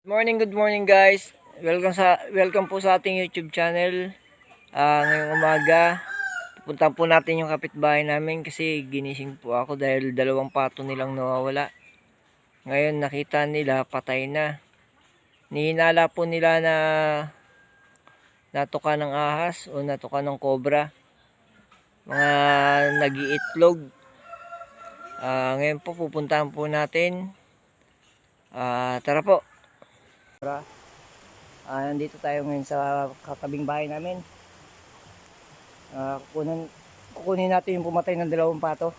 Good morning guys. Welcome po sa ating YouTube channel. Ngayong umaga, pupuntahan po natin yung kapitbahay namin kasi ginising po ako dahil dalawang pato nilang nawawala. Ngayon nakita nila patay na. Nihinala po nila na natuka ng ahas o natuka ng cobra. Mga nag-iitlog. Ngayon po pupuntahan po natin. Tara po. Nandito tayo ngayon sa katabing bahay namin. Kukunin natin yung pumatay ng dalawang pato.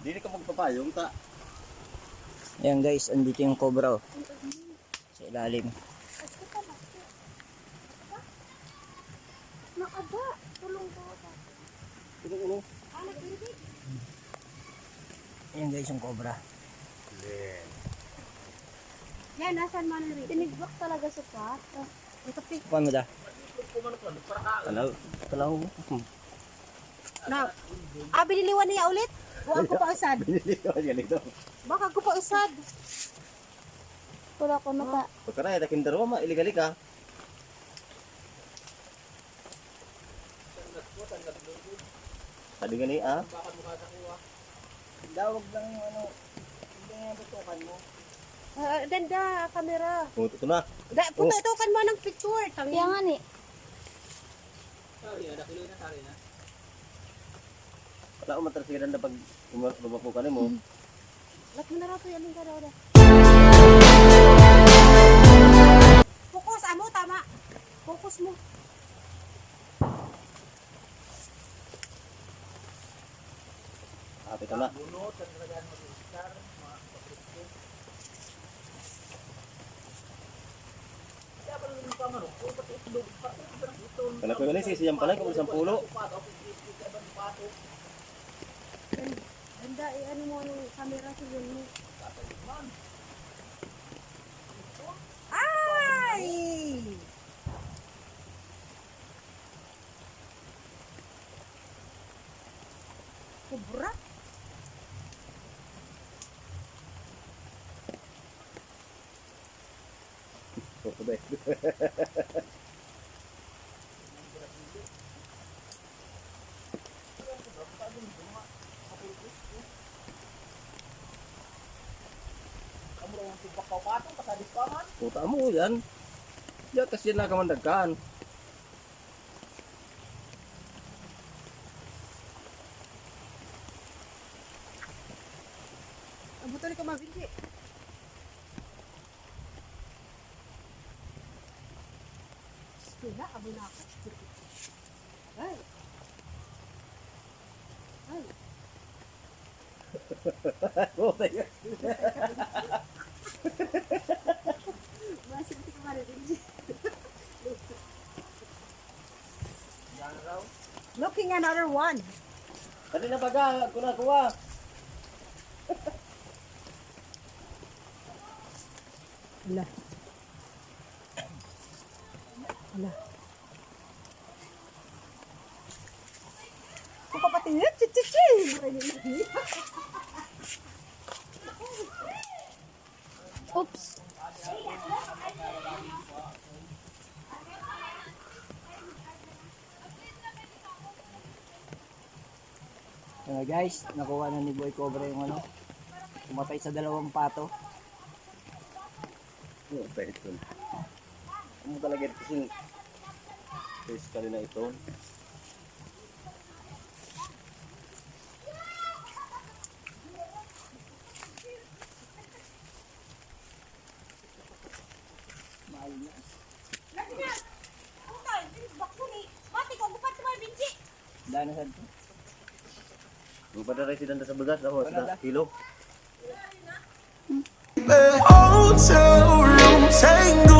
Dili ka magpapayong ta. Ayan guys, andito yung cobra sa ilalim. Nakaba, tulong ko ba? Tulong. Ayan guys yung cobra. Yan, nasan man rin? Tinigbak talaga sa pato. Kuhan mo da? Kalaw. Na, biniliwan niya ulit? Huwag ko pa usad. Biniliwan ganito. Baka ko pa usad. Wala ko na pa. Pagkara ita kindaro ma iligali ka. Tadi gani ah. Dawag lang yung ano. Hindi nga tutukan mo. Ganda, camera. Puto ko na. Pututukan mo ng picture. Kaya nga ni. Wala ko matrasiran na pag lumapukan mo. Lat mo na rato yan ka daw. Fokus, amo, tama. Fokus mo. Apit na. Kalau ko gani siyang pala ko isang pulo. Ganda, ano mo ng camera sa yun mo. Ay! Kubra? Oke. Puta mo yan. Ya kasi na kamandagkan. Abutan ka mabili. Sila, abo na ako. Ay. Ay. Puta yan. Masih ka marinig. Looking another one. Tadi na baga ko na kuha. Ala. Ala. Kung papatingin, chichichi! Oops! Guys, nakuha na ni Boy Cobra yung ano. Pumatay sa dalawang pato. Puta ito. Ano talaga ito kasi face ka na ito. Dahil na sa ito. Yung padaray silang sa bagas ako sa kilo. Hotel room tango